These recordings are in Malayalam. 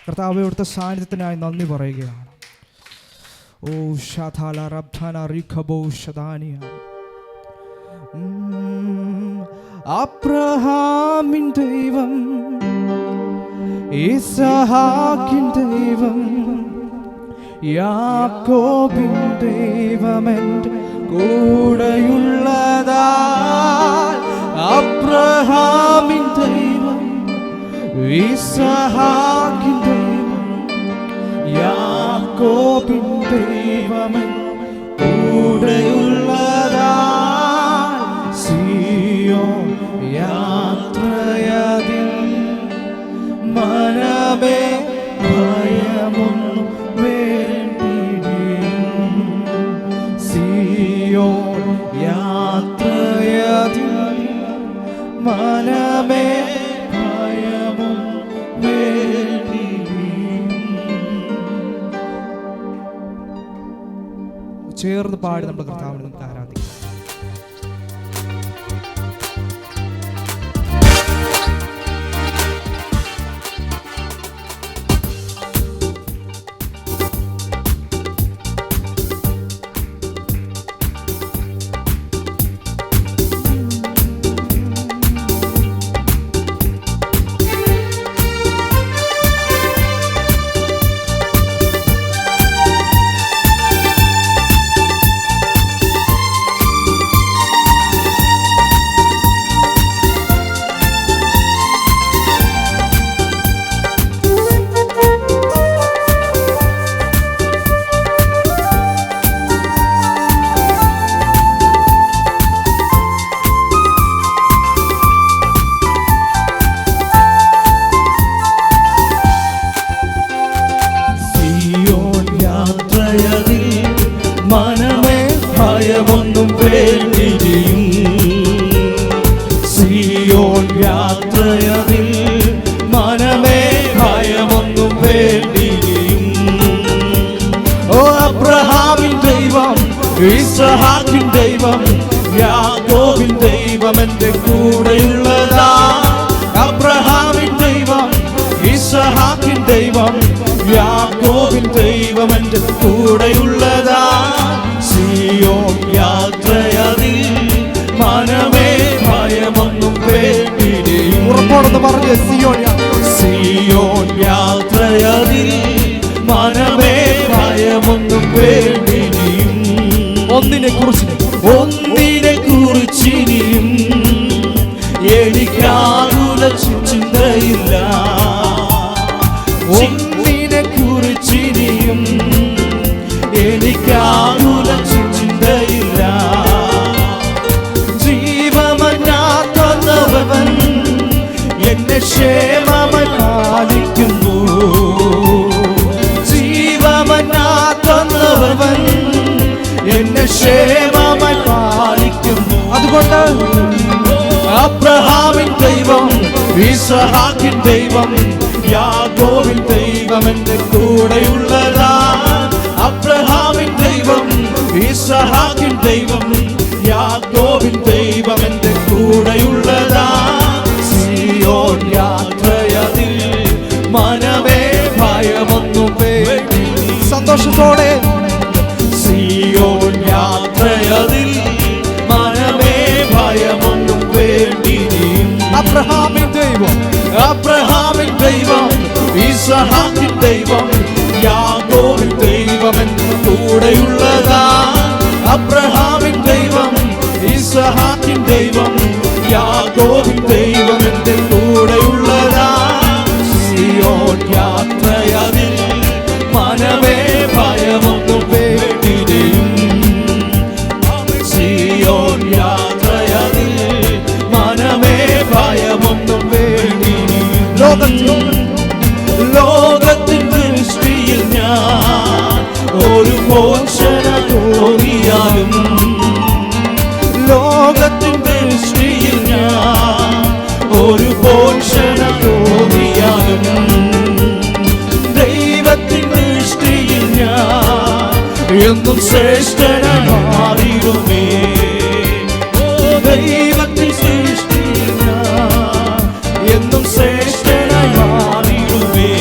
കർത്താവേ, അവിടുത്തെ സാന്നിധ്യത്തിനായി നന്ദി പറയുകയാണ്. ഓ ഷാഥാല റബ്ധാന റിഖബോ ഷദാനിയ. അബ്രഹാമിൻ ദൈവം, ഇസ്ഹാക്കിൻ ദൈവം, യാക്കോബിൻ ദൈവമെൻ്റെ കൂടെയുള്ളതാ. അബ്രഹാമിൻ ദൈവം, ഇസ്ഹാക്കിൻ ദൈവം, യാക്കോബിൻ ദൈവമെൻ കൂടെയുള്ളതാ. സിയോൻ യാത്രയതിൽ മനമേ ഭയമൊന്നും വേണ്ടിയിടും. സിയോൻ യാത്രയതിൽ മനമേ ഭയമൊന്നും വേണ്ടിയിടും. ചേർന്ന് പാടി നമ്മുടെ കർത്താവിനെ നമുക്ക് ആരാധിക്കാം. മനമേ ഭയമൊന്നും വേണ്ടിയിടും. സിയോൻ യാത്രയതിൽ മനമേ ഭയമൊന്നും വേണ്ടിയിടും. ഓ അബ്രഹാമിൻ ദൈവം, ഇസ്ഹാക്കിൻ ദൈവം, യാക്കോബിൻ ദൈവം എൻ്റെ കൂടെയുള്ളതാ. അബ്രഹാമിൻ ദൈവം, ഇസ്ഹാക്കിൻ ദൈവം, യാക്കോബിൻ ദൈവം എൻ്റെ കൂടെയുള്ളതാ. സിയോൻ യാത്രയതിൽ മനമേ ഭയമൊന്നും വേണ്ടിയിടും. ഉറപ്പോടെന്ന് പറഞ്ഞ് സിയോൻ യാത്രയതിൽ മനമേ ഭയമൊന്നും വേണ്ടിയിടും. ഒന്നിനെ കുറിച്ചിനിയും എനിക്കാകുല ചിന്തയില്ല. ഒന്നിനെ കുറിച്ചിനിയും എനിക്കാകുല ചിന്തയില്ല. ജീവമനാത്തവൻ എന്നെ ക്ഷേമമായി പാലിക്കുന്നു. ജീവമനാത്തവൻ എന്നെ ക്ഷേമമായി പാലിക്കുന്നു. അതുകൊണ്ട് അബ്രഹാമിൻ ദൈവം, ഇസ്ഹാക്കിൻ ദൈവം, യാക്കോബിൻ ദൈവം എൻ്റെ കൂടെയുള്ളതാ. അബ്രഹാമിൻ ദൈവം, ഇസ്ഹാക്കിൻ ദൈവം, യാക്കോബിൻ ദൈവം എൻ്റെ കൂടെയുള്ളതാ. സിയോൻ യാത്രയതിൽ മനമേ ഭയമൊന്നും വേണ്ടിയിടും. സന്തോഷത്തോടെ സിയോൻ യാത്രയതിൽ മനമേ ഭയമൊന്നും വേണ്ടിയിടും. അബ്രഹാമിൻ ദൈവം, അബ്രഹാമിൻ ദൈവം, ഇസ്ഹാക്കിൻ ദൈവം, യാക്കോബിൻ ദൈവം എൻ്റെ കൂടെയുള്ളതാ. അബ്രഹാമിൻ ദൈവം, ഇസ്ഹാക്കിൻ ദൈവം, യാക്കോബിൻ ദൈവം എൻ്റെ കൂടെയുള്ളതാ. സിയോൻ യാത്രയതിൽ മനമേ ഭയമൊന്നും വേണ്ടിയിടും. സിയോൻ യാത്രയതിൽ മനമേ ഭയമൊന്നും വേണ്ടിയിടും. ലോകത്തിൻ ദൃഷ്ടിയിൽ ഞാൻ ഒരു പോഷണ തോന്നിയാലും, ലോകത്തിൻ ദൃഷ്ടിയിൽ ഞാൻ ഒരു പോഷണ തോന്നിയാലും, ദൈവത്തിൻ ദൃഷ്ടിയിൽ ഞാൻ എന്നും ശ്രേഷ്ഠനായി മാറിയിടുമേ. ദൈവത്തിൻ ദൃഷ്ടിയിൽ ഞാൻ എന്നും ശ്രേഷ്ഠനായി മാറിയിടുമേ.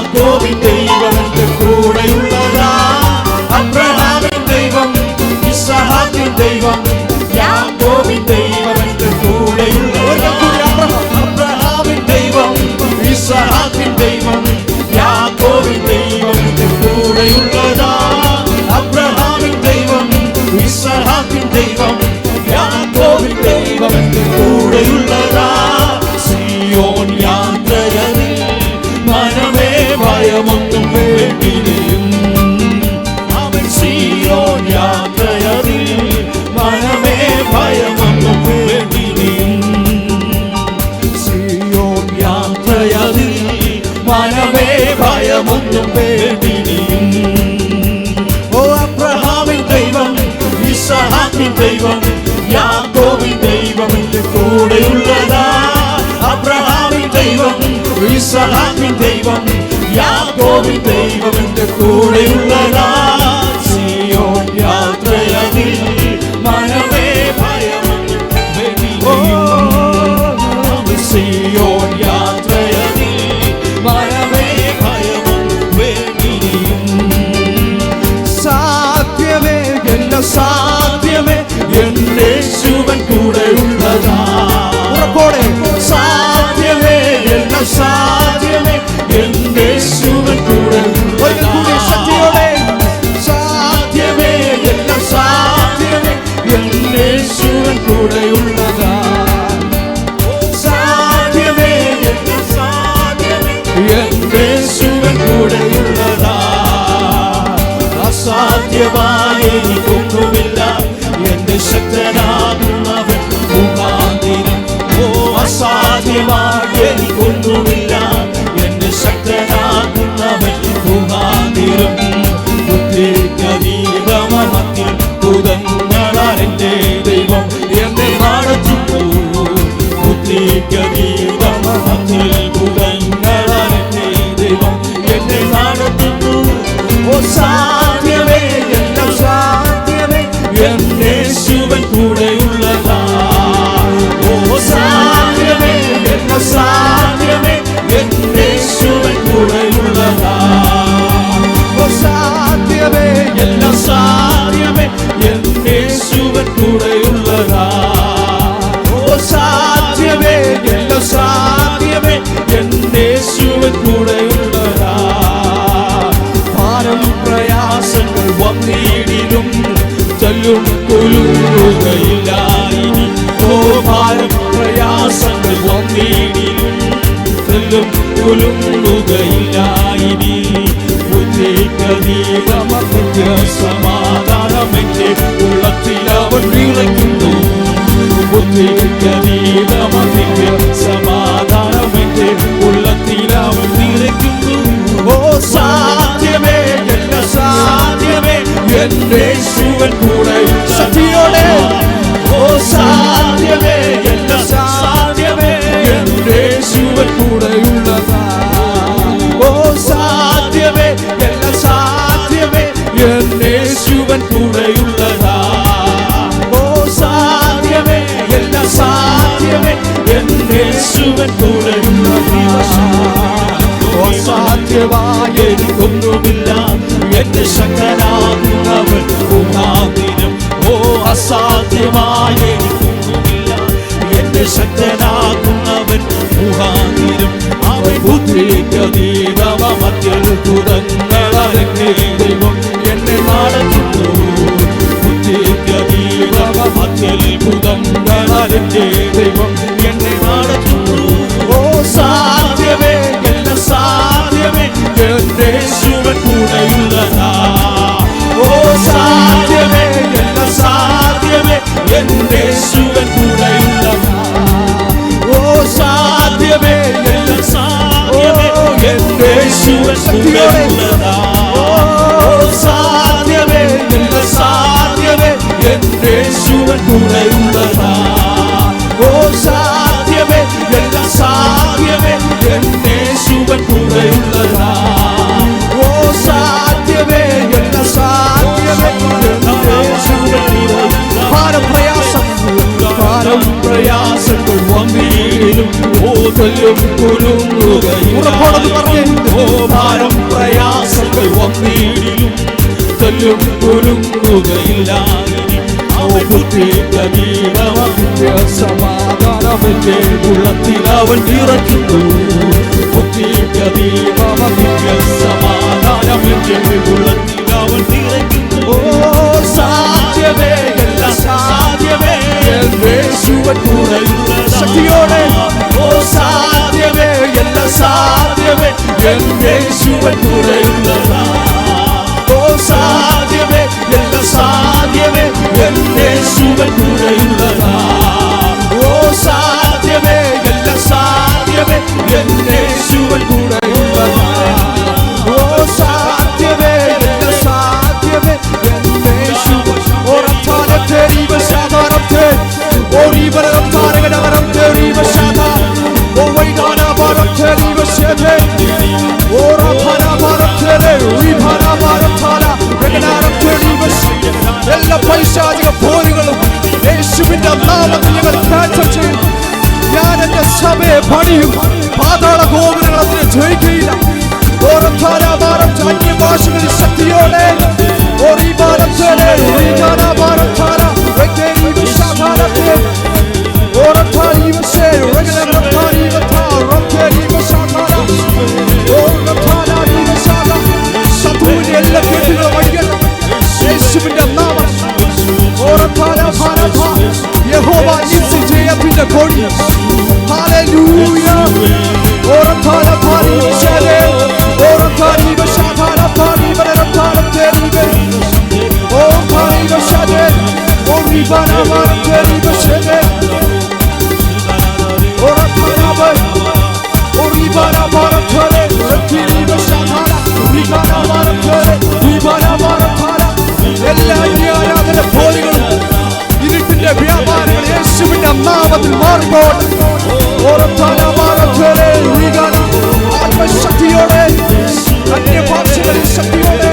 യാക്കോബിൻ ദൈവം എന്റെ കൂടെയുള്ളതാ. അബ്രഹാമിൻ ദൈവം, ഇസ്ഹാക്കിൻ ദൈവം, യാക്കോബിൻ ദൈവം എന്റെ കൂടെയുള്ളതാ. അബ്രഹാമിൻ ദൈവം, ഇസ്ഹാക്കിൻ ദൈവം, യാക്കോബിൻ ദൈവം എന്റെ കൂടെയുള്ളതാ. അബ്രഹാമിൻ ദൈവം, ഇസ്ഹാക്കിൻ ദൈവം, യാക്കോബിൻ ദൈവം എന്റെ കൂടെയുള്ളതാ. സിയോൻ യാത്രയതിൽ മനമേ ഭയമൊന്നും വേണ്ടിയും. അവൻ സിയോൻ യാത്രയതിൽ മനമേ ഭയമൊന്നും വേണ്ടിയും. സിയോൻ യാത്രയതിൽ മനമേ ഭയമൊന്നും വേണ്ടിയും. ഓ അബ്രഹാമിൻ ദൈവം, ഇസ്ഹാക്കിൻ ദൈവം, യാക്കോബിൻ ദൈവം എന്റെ കൂടെയുള്ളതാ. അബ്രഹാമിൻ ദൈവം, ഇസ്ഹാക്കിൻ ദൈവം, യാക്കോബിൻ ദൈവം എന്റെ കൂടെയുള്ളതാ. സിയോൻ യാത്രയതിൽ മനമേ ഭയമൊന്നും വേണ്ടിയും. സിയോൻ യാത്രയതിൽ മനമേ ഭയമൊന്നും വേണ്ടിയും. സാധ്യമേ എല്ലാം സാധ്യമേ എന്റെ യേശുവൻ കൂടെയുള്ളതാ. ഉറപ്പോടെ സാധ്യമേ എല്ലാം സാധ്യമേ എന്റെ യേശുവൻ കൂടെയുള്ളതാ. ശക്തിയോടെ സാധ്യമേ എല്ലാം സാധ്യമേ എന്റെ യേശുവൻ കൂടെയുള്ളതാ. സാധ്യമേ എല്ലാം സാധ്യമേ എന്റെ യേശുവൻ കൂടെയുള്ളതാ. അസാധ്യമായ എനിക്കൊന്നുമില്ല എന്റെ ശക്തനാകുന്നവൻ മുഖാന്തിരം. ഓ അസാധ്യമായ എനിക്കൊന്നുമില്ല എന്റെ ശക്തനാകുന്നവൻ മുഖാന്തിരം. ബുദ്ധിക്കതീതമത്തിൽ ഭുതങ്ങളാൽ എന്റെ ദൈവം എന്നെ നടത്തുന്നു. ബുദ്ധിക്കതീതമത്തിൽ ഭുതങ്ങളാൽ എന്റെ ദൈവം എന്നെ നടത്തുന്നു. ഓ സാധ്യമേ എല്ലാം സാധ്യമേ എന്റെ യേശുവൻ കൂടെയുള്ളതാ. ഓ സാധ്യമേ എല്ലാം സാധ്യമേ എന്റെ യേശുവൻ കൂടെയുള്ളതാ. ഓ സാധ്യമേ എല്ലാം സാധ്യമേ എന്റെ യേശുവൻ കൂടെയുള്ളതാ. ഓ സാധ്യമേ എല്ലാം സാധ്യമേ എന്റെ യേശുവൻ കൂടെയുള്ളതാ. ഭാരം പ്രയാസങ്ങൾ വന്നിടിലും ചൊല്ലും കുലുങ്ങുകയില്ല ഇനി. ഓ ഭാരം പ്രയാസങ്ങൾ വന്നിടിലും ചൊല്ലും കുലുങ്ങുകയില്ല ഇനി. ബുദ്ധിക്കതീതമർദ്ദിയ സമാധാനമെന്റെ ഉള്ളത്തിൽ അവൻ വിളയ്ക്കുന്നു. ബുദ്ധിക്കതീതമർദ്ദിയ സമാധാനമെന്റെ ഉള്ളത്തിൽ അവൻ വിളയ്ക്കുന്നു. ഓ സാധ്യമേ എല്ലാം സാധ്യമേ എന്റെ യേശുവൻ കൂടെയുള്ളതാ. ശക്തിയോടെ ഓ സാധ്യമേ എല്ലാം സാധ്യമേ എന്റെ യേശുവൻ കൂടെയുള്ളതാ. ഓ സാധ്യമേ എല്ലാം സാധ്യമേ എന്റെ യേശുവൻ കൂടെയുള്ളതാ. ഓ സാധ്യമേ എല്ലാം സാധ്യമേ എന്റെ യേശുവൻ കൂടെയുള്ളതാ. അസാധ്യമായ എനിക്കൊന്നുമില്ല എന്റെ ശക്തനാകുന്നവൻ മുഖാന്തിരം. ഓ അസാധ്യമായ എനിക്കൊന്നുമില്ല എന്റെ ശക്തനാകുന്നവൻ മുഖാന്തിരം. അവൻ ബുദ്ധിക്കതീതമത്തിൽ ഭുതങ്ങളാൽ എന്റെ ദൈവം എന്നെ നടത്തുന്നു. ബുദ്ധിക്കതീതമത്തിൽ ഭുതങ്ങളാൽ എന്റെ ദൈവം എന്നെ നടത്തുന്നു. ഓ സാധ്യമേ എല്ലാം സാധ്യമേ എന്റെ യേശുവൻ കൂടെയുള്ളതാ. ഓ സാധ്യമേ എല്ലാം സാധ്യമേ എന്റെ യേശുവൻ കൂടെയുള്ളതാ. ഓ സാധ്യമേ എല്ലാം സാധ്യമേ എന്റെ യേശുവൻ കൂടെയുള്ളതാ. ഓ സാധ്യമേ എല്ലാം സാധ്യമേ എന്റെ യേശുവൻ കൂടെയുള്ളതാ. ഓ സാധ്യമേ എല്ലാം സാധ്യമേ എന്റെ യേശുവൻ കൂടെയുള്ളതാ. ഓ സാധ്യമേ എല്ലാം സാധ്യമേ എന്റെ യേശുവൻ കൂടെയുള്ളതാ. ഭാരം പ്രയാസങ്ങൾ വന്നിടും ഓ തെല്ലും കുലുങ്ങുകയില്ല. ഓ ഭാരം പ്രയാസങ്ങൾ വന്നിടിലും തെല്ലും കുലുങ്ങുകയില്ല. സമാധാനമെന്റെ ഉള്ളത്തിൽ അവൻ നിറയ്ക്കുന്നു. സമാധാനമെന്റെ ഉള്ളത്തിൽ അവൻ നിറയ്ക്കുന്നു. ഓ സാധ്യമേ എല്ലാം സാധ്യമേ യേശുവൻ കൂടെയുള്ള ശക്തിയോടെ. ഓ സാധ്യമേ എല്ലാം സാധ്യമേ യേശുവൻ കൂടെയുള്ളതാ. ഓ സാധ്യമേ എല്ലാം സാധ്യമേ യേശുവൻ കൂടെയുള്ളതാ. ഓ സാധ്യമേ എല്ലാം സാധ്യമേ യേശുവൻ കൂടെയുള്ളതാ. ഓ സാധ്യമേ എല്ലാം സാധ്യമേ യേശുവൻ. ഓരത്താനത്തെ രീവശാദാനത്തെ ഓരിവരത്താരകനവരത്തെ രീവശാദ. ഓ വൈദാനവരത്തെ രീവശേദേ ഓരഭനവരത്തെ രീഭനവരത്താല രഗനാരത്തെ രീവശ. എല്ലാ പൈശാചിക പോരുകളും യേശുവിന്റെ നാമത്തിൽ ഞങ്ങൾ ക്യാൻസൽ ചെയ്യുന്നു. ഞാൻ എന്റെ സഭയെ പണിയും. പാതാള ഗോപുരങ്ങൾ അതിനെ ജയിക്കുകയില്ല. അന്യഭാഷകളിൽ ശക്തിയോടെ എല്ലാ കെട്ടുകളും അടിക്കണം യേശുവിന്റെ നാമം. യഹോവ ജയത്തിന്റെ കൊടി. ഹല്ലേലൂയ. എല്ലാ ആരാധന പോലുകളും ഇരുട്ടിന്റെ വ്യാപാരങ്ങൾ യേശുവിന്റെ നാമത്തിൽ മാറിപ്പോട്ടെ. ആത്മശക്തിയോടെ അന്യഭാഷകളിൽ ശക്തിയോടെ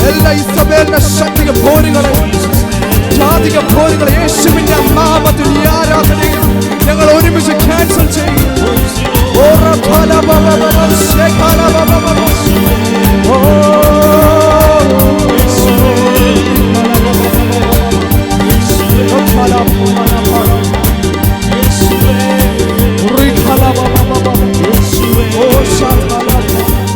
എല്ലാ ഇസബേലിന്റെ ശക്തിക പോരുകളെ ജാതിക പോരുകളെ യേശുവിന്റെ നാമത്തിൽ ഈ ആരാധനയിൽ ഞങ്ങൾ ഒരുമിച്ച് ക്യാൻസൽ ചെയ്യും.